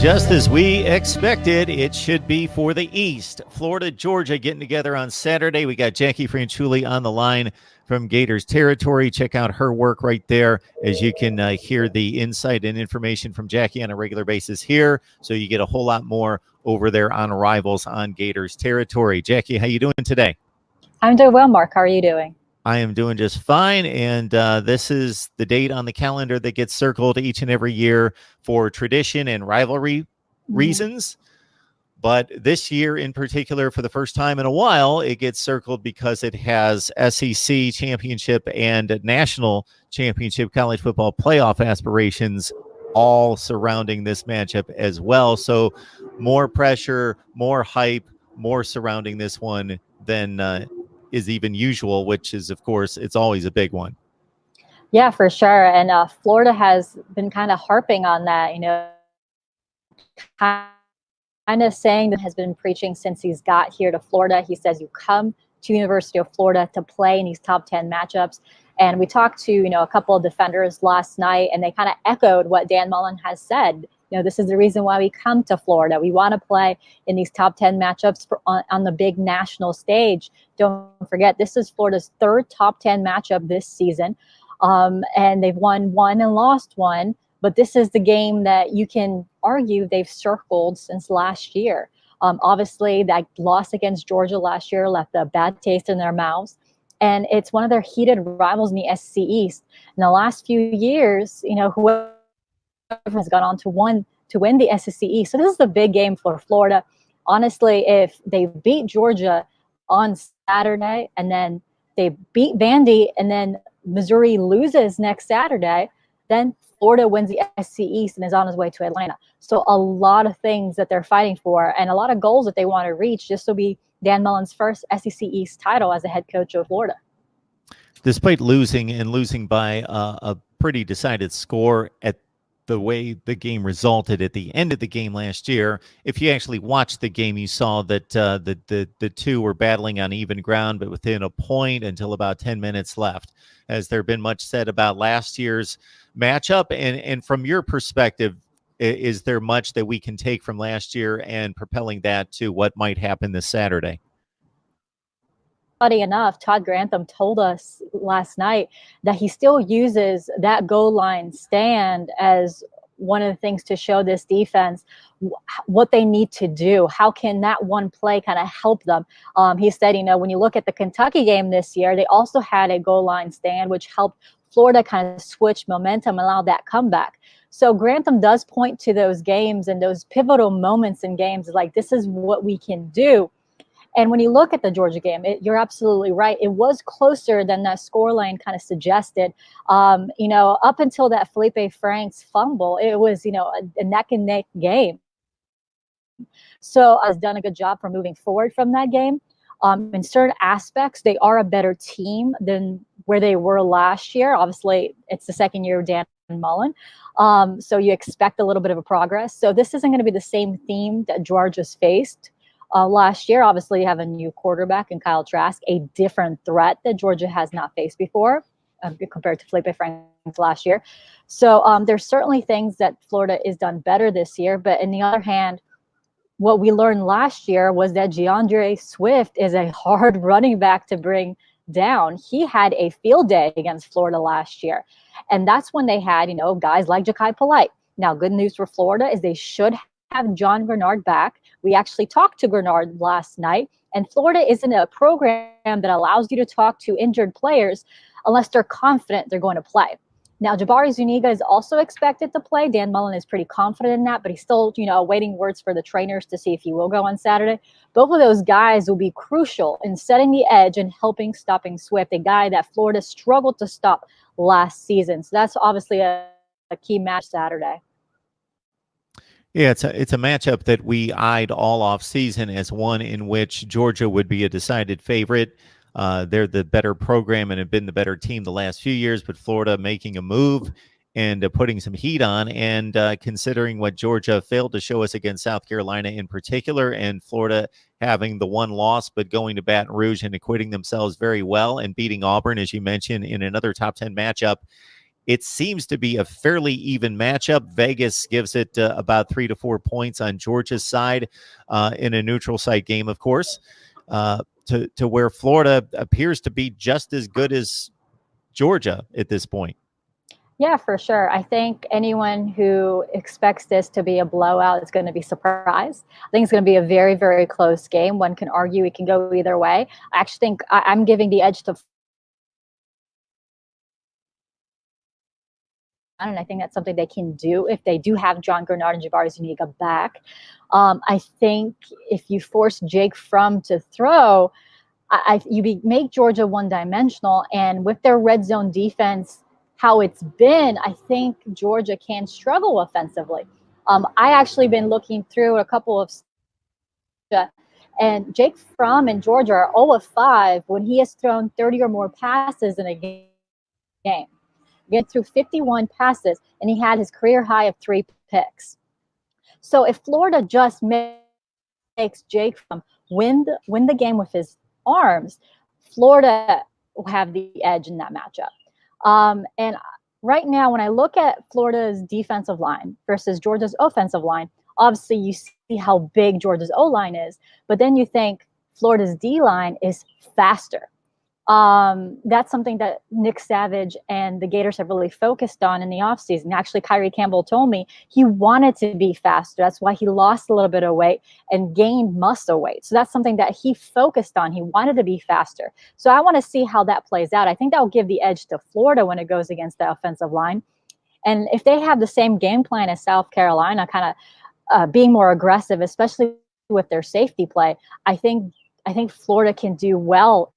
just as we expected, it should be for the East. Florida, Georgia getting together on Saturday. We got Jackie Franchuli on the line from Gators territory. Check out her work right there, as you can hear the insight and information from Jackie on a regular basis here. So you get a whole lot more over there on Rivals on Gators territory. Jackie, how you doing today? I'm doing well, Mark. How are you doing? I am doing just fine, and this is the date on the calendar that gets circled each and every year for tradition and rivalry reasons. But this year in particular, for the first time in a while, it gets circled because it has SEC championship and national championship college football playoff aspirations all surrounding this matchup as well. So more pressure, more hype, more surrounding this one than is even usual, which is, of course, it's always a big one. Yeah, for sure. And Florida has been kind of harping on that, kind of saying that has been preaching since he's got here to Florida. He says you come to University of Florida to play in these top 10 matchups. And we talked to, a couple of defenders last night, and they kind of echoed what Dan Mullen has said. This is the reason why we come to Florida. We want to play in these top 10 matchups on the big national stage. Don't forget, this is Florida's third top 10 matchup this season. And they've won one and lost one. But this is the game that you can argue they've circled since last year. Obviously, that loss against Georgia last year left a bad taste in their mouths. And it's one of their heated rivals in the SEC East. In the last few years, whoever has gone on to win the SEC East. So this is the big game for Florida. Honestly, if they beat Georgia on Saturday and then they beat Vandy and then Missouri loses next Saturday, then Florida wins the SEC East and is on his way to Atlanta. So a lot of things that they're fighting for and a lot of goals that they want to reach just to be Dan Mullen's first SEC East title as a head coach of Florida. Despite losing by a pretty decided score at the way the game resulted at the end of the game last year, if you actually watched the game, you saw that the two were battling on even ground, but within a point until about 10 minutes left. Has there been much said about last year's matchup? And from your perspective, is there much that we can take from last year and propelling that to what might happen this Saturday? Funny enough, Todd Grantham told us last night that he still uses that goal line stand as one of the things to show this defense what they need to do. How can that one play kind of help them? He said, when you look at the Kentucky game this year, they also had a goal line stand, which helped Florida kind of switch momentum, allow that comeback. So Grantham does point to those games and those pivotal moments in games like this is what we can do. And when you look at the Georgia game, you're absolutely right. It was closer than that scoreline kind of suggested. Up until that Felipe Franks fumble, it was, a neck and neck game. So I've done a good job for moving forward from that game. In certain aspects, they are a better team than where they were last year. Obviously, it's the second year of Dan Mullen. So you expect a little bit of a progress. So this isn't going to be the same theme that Georgia's faced last year. Obviously, you have a new quarterback in Kyle Trask, a different threat that Georgia has not faced before compared to Felipe Franks last year. So there's certainly things that Florida is done better this year. But on the other hand, what we learned last year was that DeAndre Swift is a hard running back to bring down. He had a field day against Florida last year. And that's when they had, guys like Ja'Kai Polite. Now, good news for Florida is they should have John Grenard back. We actually talked to Grenard last night, and Florida isn't a program that allows you to talk to injured players unless they're confident they're going to play. Now, Jabari Zuniga is also expected to play. Dan Mullen is pretty confident in that, but he's still, awaiting words for the trainers to see if he will go on Saturday. Both of those guys will be crucial in setting the edge and helping stopping Swift, a guy that Florida struggled to stop last season. So that's obviously a key match Saturday. Yeah, it's a matchup that we eyed all off season as one in which Georgia would be a decided favorite. They're the better program and have been the better team the last few years, but Florida making a move and putting some heat on. And considering what Georgia failed to show us against South Carolina in particular, and Florida having the one loss, but going to Baton Rouge and acquitting themselves very well and beating Auburn, as you mentioned, in another top 10 matchup, it seems to be a fairly even matchup. Vegas gives it about 3 to 4 points on Georgia's side in a neutral site game, of course, to where Florida appears to be just as good as Georgia at this point. Yeah, for sure. I think anyone who expects this to be a blowout is going to be surprised. I think it's going to be a very, very close game. One can argue it can go either way. I actually think I'm giving the edge to, and I think that's something they can do if they do have John Gernard and Jabari Zuniga back. I think if you force Jake Fromm to throw, make Georgia one-dimensional, and with their red zone defense, how it's been, I think Georgia can struggle offensively. I actually been looking through a couple of, and Jake Fromm in Georgia are 0 of 5 when he has thrown 30 or more passes in a game. Get through 51 passes, and he had his career high of 3 picks. So if Florida just makes Jake Fromm win the game with his arms, Florida will have the edge in that matchup. And right now, when I look at Florida's defensive line versus Georgia's offensive line, obviously you see how big Georgia's O-line is, but then you think Florida's D-line is faster. That's something that Nick Savage and the Gators have really focused on in the offseason. Actually, Kyrie Campbell told me he wanted to be faster. That's why he lost a little bit of weight and gained muscle weight. So that's something that he focused on. He wanted to be faster. So I want to see how that plays out. I think that will give the edge to Florida when it goes against the offensive line. And if they have the same game plan as South Carolina, kind of being more aggressive, especially with their safety play, I think Florida can do well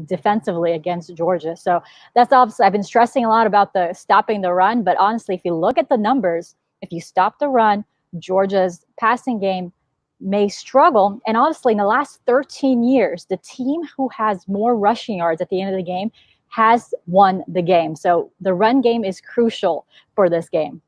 defensively against Georgia. So that's obviously, I've been stressing a lot about the stopping the run, but honestly, if you look at the numbers, if you stop the run, Georgia's passing game may struggle. And honestly, in the last 13 years, the team who has more rushing yards at the end of the game has won the game. So the run game is crucial for this game.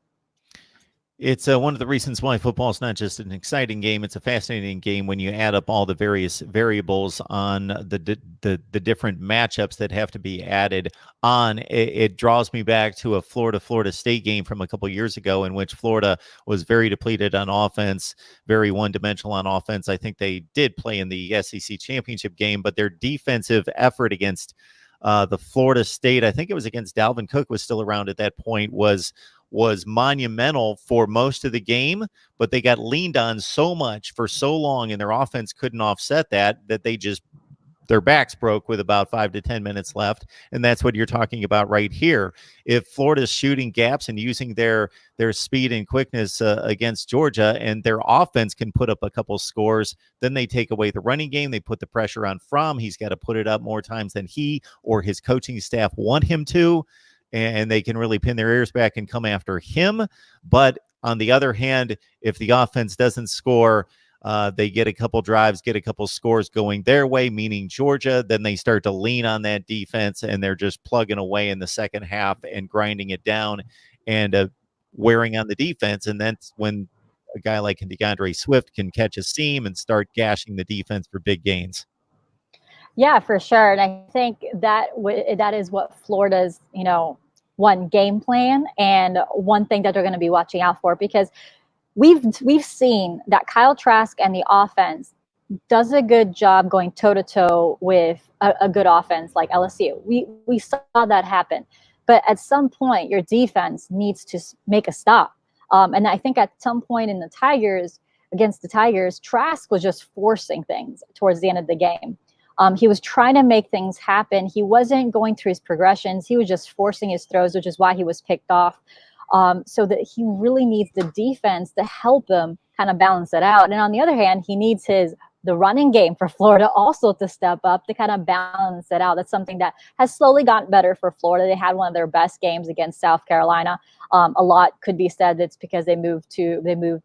It's one of the reasons why football is not just an exciting game. It's a fascinating game when you add up all the various variables on the different matchups that have to be added on. It draws me back to a Florida State game from a couple years ago in which Florida was very depleted on offense, very one-dimensional on offense. I think they did play in the SEC championship game, but their defensive effort against the Florida State, I think it was against Dalvin Cook, was still around at that point, was monumental for most of the game, but they got leaned on so much for so long, and their offense couldn't offset that their backs broke with about 5 to 10 minutes left. And that's what you're talking about right here. If Florida's shooting gaps and using their speed and quickness against Georgia, and their offense can put up a couple scores, then they take away the running game. They put the pressure on Fromm. He's got to put it up more times than he or his coaching staff want him to, and they can really pin their ears back and come after him. But on the other hand, if the offense doesn't score, they get a couple drives, get a couple scores going their way, meaning Georgia, then they start to lean on that defense, and they're just plugging away in the second half and grinding it down and wearing on the defense. And that's when a guy like DeAndre Swift can catch a seam and start gashing the defense for big gains. Yeah, for sure. And I think that that is what Florida's, one game plan and one thing that they're going to be watching out for, because we've seen that Kyle Trask and the offense does a good job going toe-to-toe with a good offense like LSU. We saw that happen. But at some point, your defense needs to make a stop. And I think at some point in against the Tigers, Trask was just forcing things towards the end of the game. He was trying to make things happen. He wasn't going through his progressions. He was just forcing his throws, which is why he was picked off. So that he really needs the defense to help him kind of balance it out. And on the other hand, he needs the running game for Florida also to step up to kind of balance it out. That's something that has slowly gotten better for Florida. They had one of their best games against South Carolina. A lot could be said that's because they moved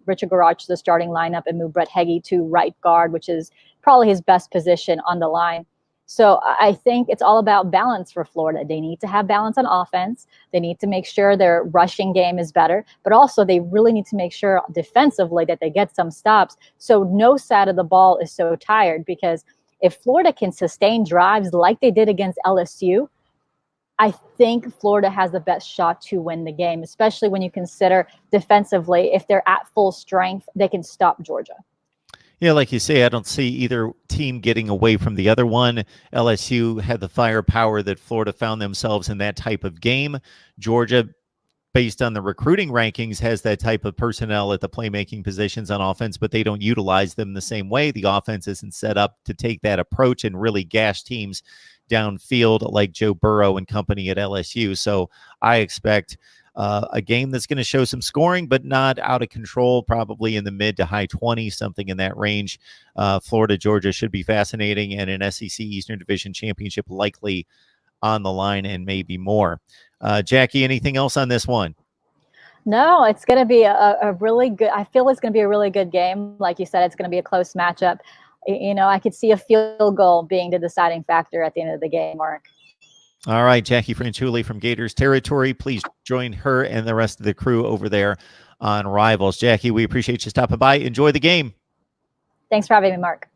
Richard Garage to the starting lineup and moved Brett Heggie to right guard, which is probably his best position on the line. So I think it's all about balance for Florida. They need to have balance on offense. They need to make sure their rushing game is better, but also they really need to make sure defensively that they get some stops so no side of the ball is so tired. Because if Florida can sustain drives like they did against LSU, I think Florida has the best shot to win the game, especially when you consider defensively, if they're at full strength, they can stop Georgia. Yeah, like you say, I don't see either team getting away from the other one. LSU had the firepower that Florida found themselves in that type of game. Georgia, based on the recruiting rankings, has that type of personnel at the playmaking positions on offense, but they don't utilize them the same way. The offense isn't set up to take that approach and really gash teams downfield like Joe Burrow and company at LSU. So I expect a game that's going to show some scoring, but not out of control, probably in the mid to high 20s, something in that range. Florida, Georgia should be fascinating, and an SEC Eastern Division championship likely on the line, and maybe more. Jackie, anything else on this one? No, it's going to be a really good, I feel it's going to be a really good game. Like you said, it's going to be a close matchup. You know, I could see a field goal being the deciding factor at the end of the game, Mark. All right, Jackie Franchuli from Gators territory. Please join her and the rest of the crew over there on Rivals. Jackie, we appreciate you stopping by. Enjoy the game. Thanks for having me, Mark.